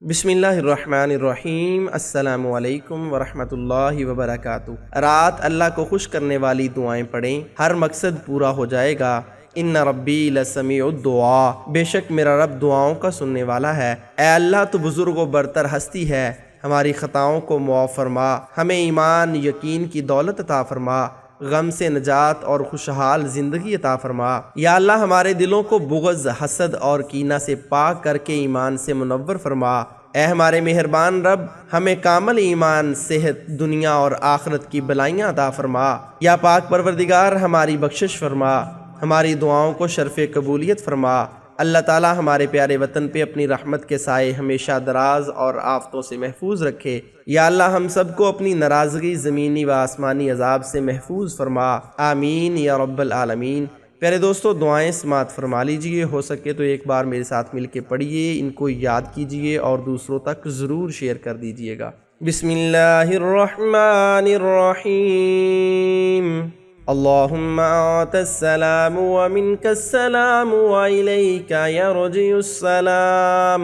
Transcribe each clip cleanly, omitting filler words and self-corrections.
बिस्मिल्लाहिर्रहमानिर्रहीम। अस्सलामु अलैकुम वरहमतुल्लाहि वबरकातुहू। रात अल्लाह को खुश करने वाली दुआएं पढ़ें, हर मकसद पूरा हो जाएगा। इन्ना रब्बी लसमीउद दुआ, बेशक मेरा रब दुआओं का सुनने वाला है। ए अल्लाह, तो बुजुर्ग व बरतर हस्ती है, हमारी खताओं को मुआफ़ फरमा, हमें ईमान यकीन की दौलत अता फरमा, गम से नजात और खुशहाल ज़िंदगी अता फरमा। या अल्लाह, हमारे दिलों को बुग़्ज़, हसद और कीना से पाक करके ईमान से मुनव्वर फरमा। ए हमारे मेहरबान रब, हमें कामल ईमान, सेहत, दुनिया और आखिरत की भलाइयाँ अता फरमा। या पाक परवरदिगार, हमारी बख्शिश फरमा, हमारी दुआओं को शर्फ़ कबूलियत फरमा। अल्लाह ताला हमारे प्यारे वतन पे अपनी रहमत के साए हमेशा दराज और आफतों से महफूज रखे। या अल्लाह, हम सबको अपनी नाराज़गी ज़मीनी व आसमानी अजाब से महफूज फरमा। आमीन या रब्बल आलमीन। प्यारे दोस्तों, दुआएं समात फरमा लीजिए। हो सके तो एक बार मेरे साथ मिल के पढ़िए, इनको याद कीजिए और दूसरों तक ज़रूर शेयर कर दीजिएगा। बिस्मिल्लाहिर्रहमानिर्रहीम। अल्लाहुम्मा अंतस्सलामु व मिनकस्सलामु व इलैका यरजिउस्सलाम।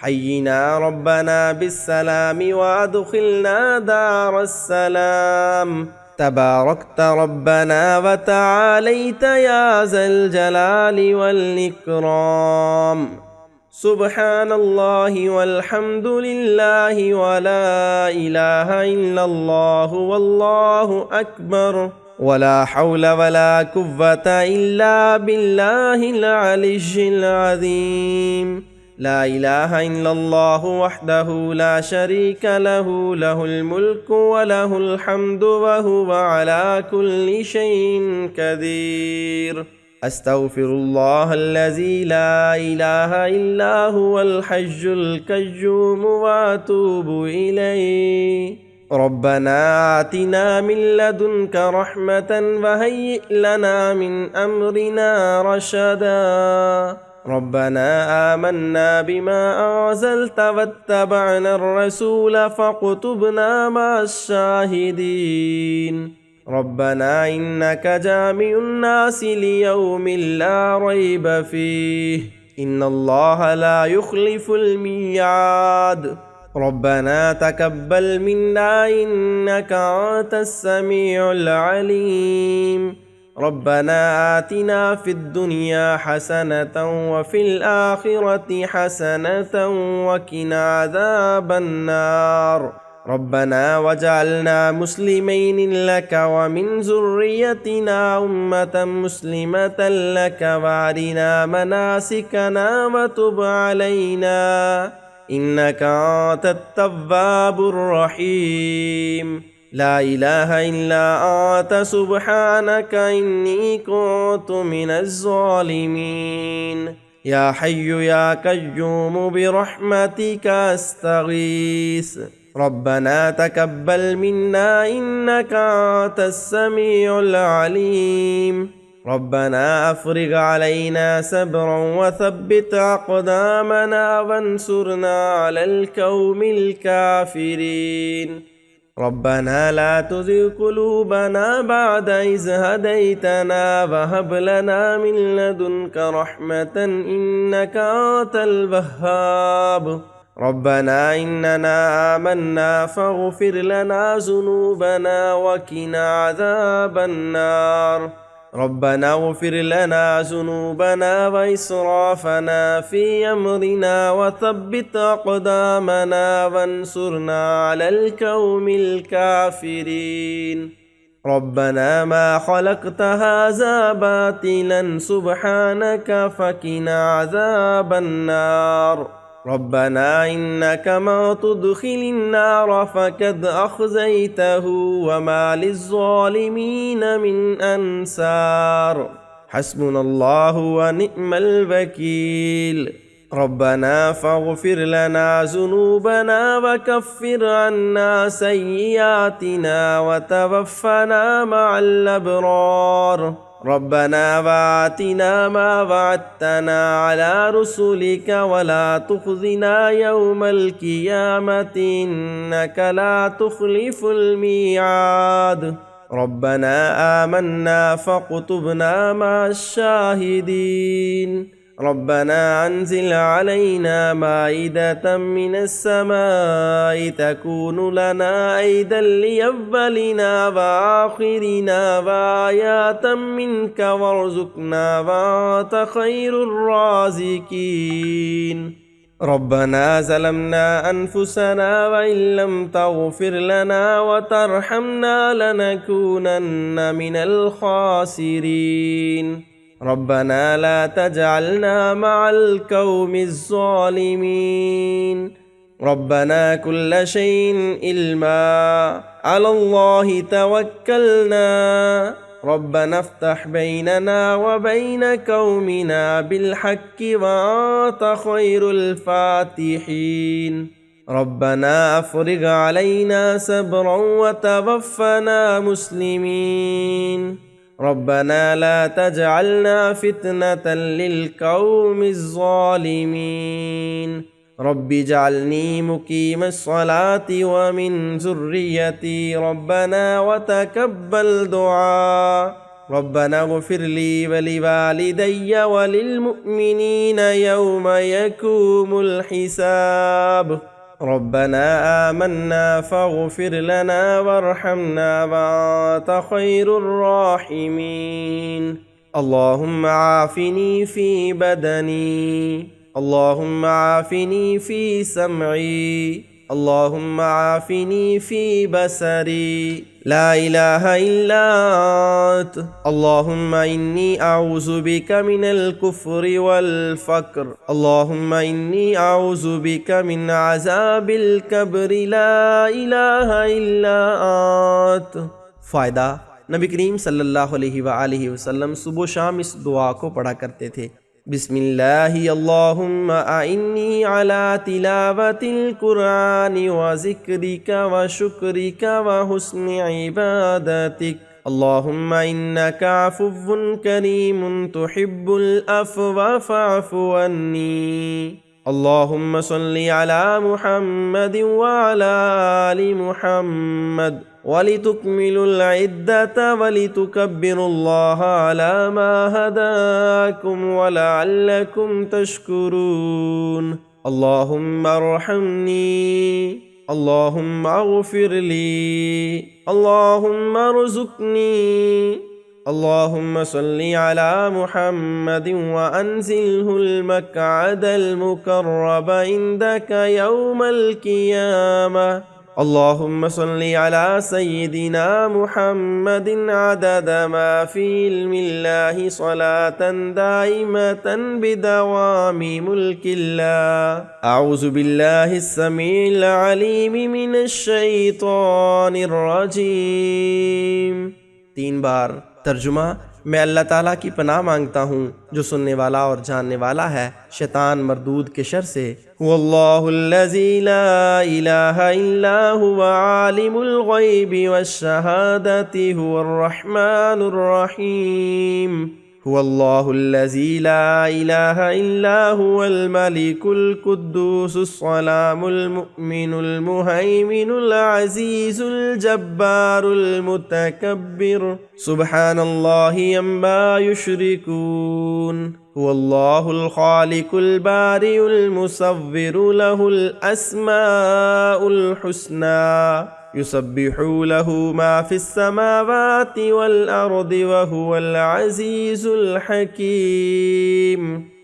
हय्यिना रब्बना बिस्सलामि व अदखिलना दारस्सलाम। तबारकत रब्बना व तआलैत या ज़ल जलालि वल इकराम। सुब्हानल्लाहि वल्हम्दुलिल्लाहि व ला इलाहा इल्लल्लाहु वल्लाहु अकबर व ला हौला व ला कुव्वता इल्ला बिल्लाहिल अलिय्यिल अज़ीम। ला इलाहा इल्लल्लाहु वहदहु ला शरीका लहु, लहुल मुल्कु व लहुल हम्दु व हुवा अला कुल्लि शैइन कदीर। अस्तगफिरुल्लाहल्लज़ी ला इलाहा इल्ला हुवल हय्युल क़य्यूम व अतूबु इलैहि। रब्बना आतिना मिन लदुनका रहमतन व हय्यि लना मिन अम्रिना रशदा। रब्बना आमन्ना बिमा अंज़लत वत्तबअना अर्रसूल फक्तुबना मअश्शाहिदीन। रब्बना इन्नका जामिउन नासि लियौमिन ला रैब फीह, इन्नल्लाहा ला युख्लिफुल मियाद। रब्बना तकब्बल मिन्ना इन्नका अंतस समीउल अलीम। रब्बना आतिना फिद दुनिया हसनतन व फिल आखिरति हसनतन व किना अज़ाबन नार। रब्बना वजअलना मुस्लिमैनि लक व मिन ज़ुर्रियतिना उम्मतन मुस्लिमतन लक व अरिना मनासिकना व तुब अलैना इन्नका अंतत तव्वाबुर रहीम। ला इलाहा इल्ला अंत सुब्हानका इन्नी कुन्तु मिनज़ ज़ालिमीन। या हय्यु या क़य्यूम बिरहमतिका अस्तगीस। रब्बना तकब्बल मिन्ना इन्नका अंतस समीउल अलीम। रब्बना अफ़्रिग़ अलैना सब्रन व थब्बित अक़दामना वंसुरना अलल क़ौमिल काफ़िरीन। रब्बना ला तुज़िग़ क़ुलूबना बअद इज़ हदैतना व हब लना मिन लदुनका रहमतन इन्नका अंतल वह्हाब। रब्बना इन्नना आमन्ना फ़ग़फ़िर लना ज़ुनूबना व क़िना अज़ाबन नार। रब्बना इग़फ़िर लना ज़ुनूबना व इसराफ़ना फ़ी अम्रिना व थब्बित अक़दामना वंसुरना अलल क़ौमिल काफ़िरीन। रब्बना मा ख़लक़्त हाज़ा बातिलन सुब्हानका फ़क़िना अज़ाबन नार। रब्बना इन्नका मन तुदख़िलिन नार फ़क़द अख़ज़यतहु व मा लिज़्ज़ालिमीन मिन अंसार। हस्बुनल्लाहु व निअमल वकील। रब्बना फ़ग़फ़िर लना ज़ुनूबना व कफ़्फ़िर अन्ना सय्यिआतिना व तवफ़्फ़ना मअल अबरार। रब्बना वआतिना मा वअदतना अला रुसुलिका व ला तुख़ज़िना यौमल क़ियामति इन्नका ला तुख़्लिफ़ुल मिआद। रब्बना आमन्ना फ़क्तुबना मअश्शाहिदीन। ربنا انزل علينا مائدة من السماء تكون لنا عيدا لأولنا وآخرنا وآية منك وارزقنا وأنت خير الرازقين. ربنا ظلمنا أنفسنا وإن لم تغفر لنا وترحمنا لنكونن من الخاسرين. ربنا لا تجعلنا مع القوم الظالمين. ربنا كل شيء علما على الله توكلنا. ربنا افتح بيننا وبين قومنا بالحق وأنت خير الفاتحين. ربنا أفرغ علينا صبرا وتوفنا مسلمين. ربنا لا تجعلنا فتنة للقوم الظالمين. رب اجعلني مقيم الصلاة ومن ذريتي ربنا وتقبل دعاء. ربنا اغفر لي ولوالدي وللمؤمنين يوم يقوم الحساب. ربنا آمنا فاغفر لنا وارحمنا وأنت خير الراحمين. اللهم عافني في بدني. اللهم عافني في سمعي. اللهم عافني في بصري. لا إله إلا أنت. اللهم إني أعوذ بك من الكفر والفقر. اللهم إني أعوذ بك من عذاب القبر. لا إله إلا أنت. فائدہ: نبی کریم صلی اللہ علیہ وآلہ وسلم صبح و شام اس دعا کو پڑھا کرتے تھے: بسم اللہ اللہم اعنی علی تلاوت القرآن وذکرک وشکرک وحسن عبادتک. اللہم انک عفو کریم تحب العفو فاعف عنی. اللہم صلی علی محمد وعلی آل محمد وَلِتُكْمِلُوا الْعِدَّةَ وَلِتُكَبِّرُوا اللَّهَ عَلَى مَا هَدَاكُمْ وَلَعَلَّكُمْ تَشْكُرُونَ. اللهم ارحمني. اللهم اغفر لي. اللهم ارزقني. اللهم صل على محمد وأنزله المقعد المقرب عندك يوم القيامة. اللهم صل على سيدنا محمد عدد ما في علم الله صلاة دائمة بدوام ملك الله. أعوذ بالله السميع العليم من الشيطان الرجيم. 3 بار. ترجمہ: میں اللہ تعالیٰ کی پناہ مانگتا ہوں جو سننے والا اور جاننے والا ہے شیطان مردود کے شر سے. واللہ الذی لا الہ الا هو عالم الغیب والشہادۃ هو الرحمن الرحیم. هو اللہ الذی لا الہ الا هو الملک القدوس السلام المؤمن المہیمن العزیز الجبار المتکبر سبحان اللہ عما یشرکون. هو اللہ الخالق البارئ المصور له الاسماء الحسنى يسبح له ما في السماوات والأرض وهو العزيز الحكيم.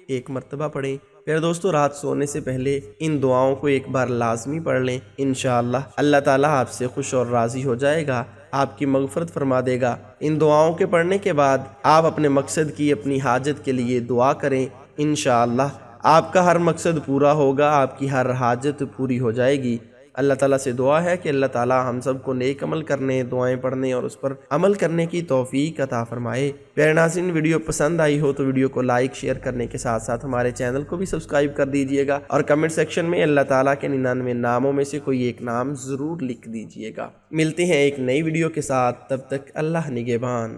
ایک مرتبہ پڑھیں. پھر دوستو، رات سونے سے پہلے ان دعاؤں کو ایک بار لازمی پڑھ لیں. انشاءاللہ اللہ تعالیٰ آپ سے خوش اور راضی ہو جائے گا، آپ کی مغفرت فرما دے گا. ان دعاؤں کے پڑھنے کے بعد آپ اپنے مقصد کی، اپنی حاجت کے لیے دعا کریں. انشاءاللہ آپ کا ہر مقصد پورا ہوگا، آپ کی ہر حاجت پوری ہو جائے گی. اللہ تعالیٰ سے دعا ہے کہ اللہ تعالیٰ ہم سب کو نیک عمل کرنے، دعائیں پڑھنے اور اس پر عمل کرنے کی توفیق عطا فرمائے. پیارے ناظرین، ویڈیو پسند آئی ہو تو ویڈیو کو لائک شیئر کرنے کے ساتھ ساتھ ہمارے چینل کو بھی سبسکرائب کر دیجئے گا اور کمنٹ سیکشن میں اللہ تعالیٰ کے 99 ناموں میں سے کوئی ایک نام ضرور لکھ دیجئے گا. ملتے ہیں ایک نئی ویڈیو کے ساتھ، تب تک اللہ نگہبان.